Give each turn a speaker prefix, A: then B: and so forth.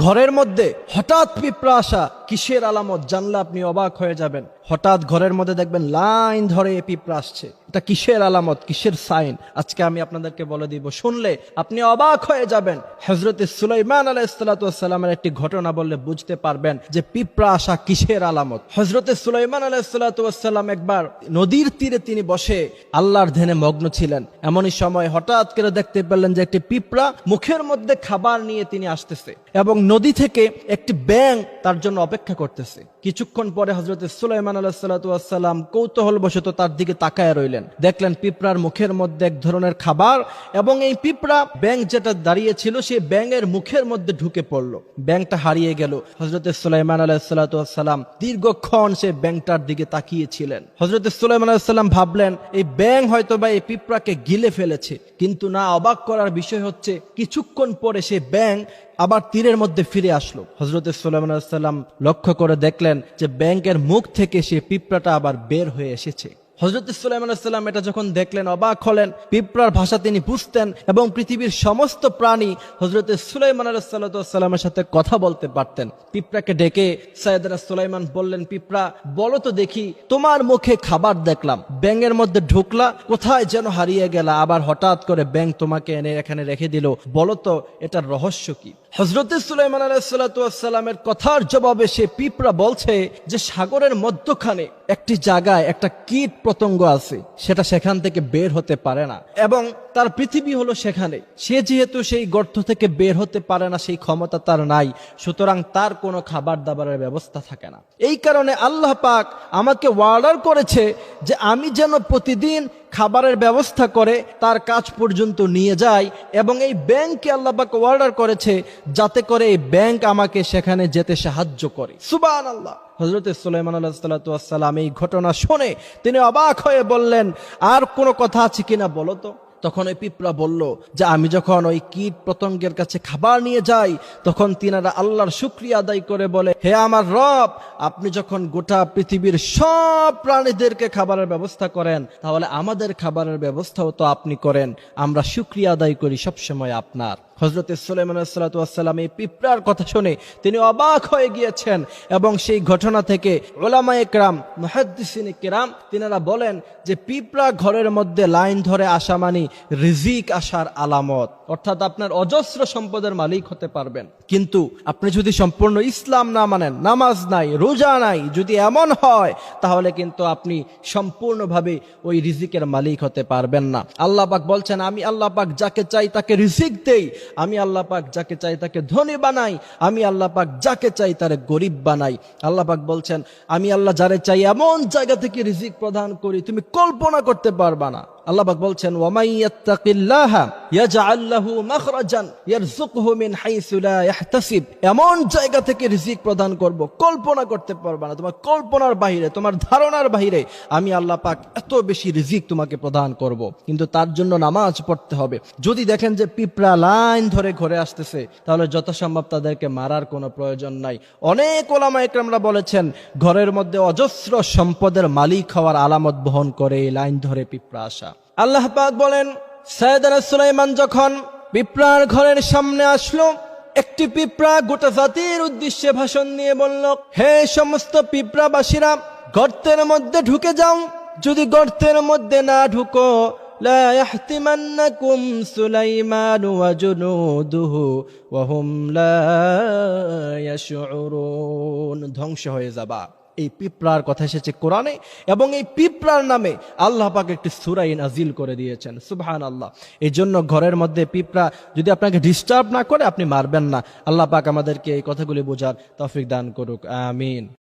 A: ঘরের মধ্যে হঠাৎ পিঁপড়া আসা কিসের আলামত জানলে আপনি অবাক হয়ে যাবেন। হঠাৎ ঘরের মধ্যে দেখবেন লাইন ধরে পিঁপড়া আসছে, এটা কিসের আলামত, কিসের সাইন, আজকে আমি আপনাদেরকে বলে দিব। শুনলে আপনি অবাক হয়ে যাবেন। হযরত সুলাইমান আলাইহিস সালামের একটি ঘটনা বললে বুঝতে পারবেন যে পিঁপড়া আসা কিসের আলামত। হযরত সুলাইমান আলাইহিস সালাম একবার নদীর তীরে তিনি বসে আল্লাহর ধ্যানে মগ্ন ছিলেন। এমনই সময় হঠাৎ করে দেখতে পেলেন যে একটি পিঁপড়া মুখের মধ্যে খাবার নিয়ে তিনি আসতেছে এবং নদী থেকে একটি ব্যাঙ তার জন্য অপেক্ষা করতেছে। কিছুক্ষণ পরে হযরত সুলাইমান আলাইহিস সালাম কৌতূহল বশত তার দিকে তাকায় রইলেন। দেখলেন পিঁপড়ার মুখের মধ্যে এক ধরনের খাবার এবং এই পিঁপড়া ব্যাঙ যেটা দাঁড়িয়ে ছিল সেই ব্যাঙের মুখের মধ্যে ঢুকে পড়লো। ব্যাঙটা হারিয়ে গেল। হযরত সুলাইমান আলাইহিস সালাম দীর্ঘক্ষণ সেই ব্যাঙটার দিকে তাকিয়েছিলেন। হযরত সুলাইমান আলাইহিস সালাম ভাবলেন এই ব্যাঙ হয়তো বা এই পিঁপড়াকে গিলে ফেলেছে, কিন্তু না, অবাক করার বিষয় হচ্ছে কিছুক্ষণ পরে সেই ব্যাঙ আবার তীরের মধ্যে ফিরে আসলো। হযরত সুলাইমান আলাইহিস সালাম লক্ষ্য করে দেখলেন যে ব্যাঙের মুখ থেকে সেই পিঁপড়াটা আবার বের হয়ে এসেছে। হযরত সুলাইমান আলাইহিস সালাম এটা যখন দেখলেন অবাক হলেন। পিঁপড়ার ভাষা তিনি বুঝতেন এবং পৃথিবীর সমস্ত প্রাণী হযরত সুলাইমান আলাইহিস সালামের সাথে কথা বলতে পারতেন। পিঁপড়াকে ডেকে সাইয়েদনা সুলাইমান বললেন, পিঁপড়া বলো তো দেখি, তোমার মুখে খাবার দেখলাম, ব্যাঙের মধ্যে ঢুকলা, কোথায় যেন হারিয়ে গেলা, আবার হঠাৎ করে ব্যাঙ তোমাকে এনে এখানে রেখে দিল, বলো তো এটার রহস্য কি? হযরত সুলাইমান আলাইহিস সালামের কথার জবাবে সে পিঁপড়া বলছে যে সাগরের মধ্যখানে একটি জায়গায় একটা কীট পতঙ্গ আছে, সেটা সেখান থেকে বের হতে পারে না এবং তার পৃথিবী হলো সেখানে। সে যেহেতু সেই গর্ত থেকে বের হতে পারে না, সেই ক্ষমতা তার নাই, সুতরাং তার কোনো খাবার দাবারের ব্যবস্থা থাকে না। এই কারণে আল্লাহ পাক আমাকে অর্ডার করেছে যে আমি যেন প্রতিদিন খাবারের ব্যবস্থা করে তার কাজ পর্যন্ত নিয়ে যাই এবং এই ব্যাংককে আল্লাহ পাক অর্ডার করেছে যাতে করে এই ব্যাংক আমাকে সেখানে যেতে সাহায্য করে। সুবহানাল্লাহ। হযরত সুলাইমান আলাইহিস সালাম এই ঘটনা শুনে তিনি অবাক হয়ে বললেন, আর কোনো কথা আছে কিনা বলো তো। তখন ওই পিঁপড়া বলল যে আমি যখন ওই কীট পতঙ্গের কাছে খাবার নিয়ে যাই তখন তিনারা আল্লাহর শুকরিয়া আদায় করে বলে, হে আমার রব, আপনি যখন গোটা পৃথিবীর সব প্রাণীদেরকে খাবারের ব্যবস্থা করেন তাহলে আমাদের খাবারের ব্যবস্থাও তো আপনি করেন, আমরা শুকরিয়া আদায় করি সবসময় আপনার। হযরত সুলাইমান আলাইহিস সালাম এই পিঁপড়ার কথা শুনে তিনি অবাক হয়ে গিয়েছেন এবং সেই ঘটনা থেকে উলামায়ে কেরাম, মুহাদ্দিসিনে কেরাম তিনারা বলেন যে পিঁপড়া ঘরের মধ্যে লাইন ধরে আসা মানে রিজিক আসার আলামত, অর্থাৎ আপনার অজস্র সম্পদের মালিক হতে পারবেন। কিন্তু আপনি যদি সম্পূর্ণ ইসলাম না মানেন, নামাজ নাই, রোজা নাই, যদি এমন হয় তাহলে কিন্তু আপনি সম্পূর্ণভাবে ওই রিজিকের মালিক হতে পারবেন না। আল্লাহ পাক বলছেন, আমি আল্লাহ পাক যাকে চাই তাকে রিজিক দেই, আমি আল্লাহ পাক যাকে চাই তাকে ধনী বানাই, আমি আল্লাহ পাক যাকে চাই তারে গরিব বানাই। আল্লাহ পাক বলছেন, আমি আল্লাহ যারে চাই এমন জায়গা থেকে রিজিক প্রদান করি তুমি কল্পনা করতে পারবা না। আল্লাহ পাক বলছেন, ওয়ামাই ইয়াত্তাকিল্লাহা ইয়াজআল লাহু মাখরাজান ইয়ারযুকহু মিন হাইসু লা ইয়াহতাসিব, এমন জায়গা থেকে রিজিক প্রদান করব কল্পনা করতে পারবা না, তোমার কল্পনার বাইরে, তোমার ধারণার বাইরে আমি আল্লাহ পাক এত বেশি রিজিক তোমাকে প্রদান করব। কিন্তু তার জন্য নামাজ পড়তে হবে। যদি দেখেন যে পিঁপড়া লাইন ধরে ঘরে আসতেছে তাহলে যথাসম্ভব তাদেরকে মারার কোনো প্রয়োজন নাই। অনেক উলামায়ে কেরামরা বলেছেন ঘরের মধ্যে অজস্র সম্পদের মালিক হওয়ার আলামত বহন করে এই লাইন ধরে পিঁপড়া আসা। আল্লাহ পাক বলেন, সাইয়েদনা সুলাইমান যখন পিঁপড়ার ঘরের সামনে আসলো, একটি পিঁপড়া গোটা জাতির উদ্দেশ্যে ভাষণ দিয়ে বলল, হে সমস্ত পিঁপড়াবাসীরা, গর্তের মধ্যে ঢুকে যাও, যদি গর্তের মধ্যে না ঢুকো লা ইয়াহতিমান্নাকুম সুলাইমান ওয়া জুনুদুহু ওয়া হুম লা ইয়াশউরুন, ধ্বংস হয়ে যাবা। এই পিঁপড়ার কথা এসেছে কোরআনে এবং এই পিঁপড়ার নামে আল্লাহ পাক একটি সূরা নাজিল করে দিয়েছেন। সুবহানাল্লাহ। এই জন্য ঘরের মধ্যে পিঁপড়া যদি আপনাকে ডিস্টার্ব না করে আপনি মারবেন না। আল্লাহ পাক আমাদেরকে এই কথাগুলি বোঝার তৌফিক দান করুক, আমিন।